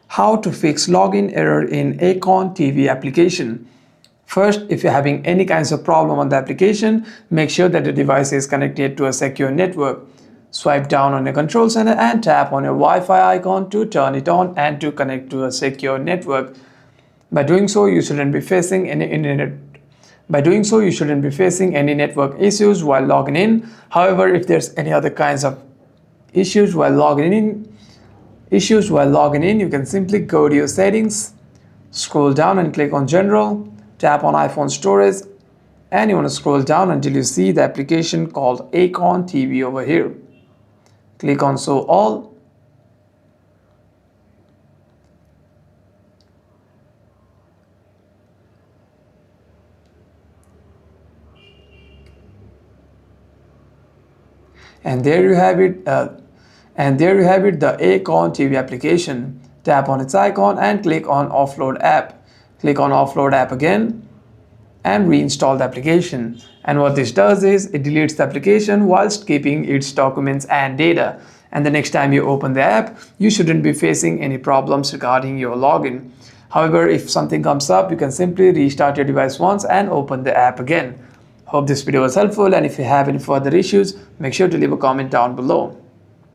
How to fix login error in Acorn TV application. First, if you're having any kinds of problem on the application, make sure that the device is connected to a secure network. Swipe down on your control center and tap on your Wi-Fi icon to turn it on and to connect to a secure network. By doing so, you shouldn't be facing any network issues while logging in. However, if there's any other kinds of issues while logging in, you can simply go to your settings, scroll down and click on General, tap on iPhone storage, and you want to scroll down until you see the application called Acorn TV over here. Click on Show All. And there you have it. The Acorn TV application. Tap on its icon and click on Offload App. Click on Offload App again and reinstall the application. And what this does is it deletes the application whilst keeping its documents and data. And the next time you open the app, you shouldn't be facing any problems regarding your login. However, if something comes up, you can simply restart your device once and open the app again. Hope this video was helpful, and if you have any further issues, make sure to leave a comment down below.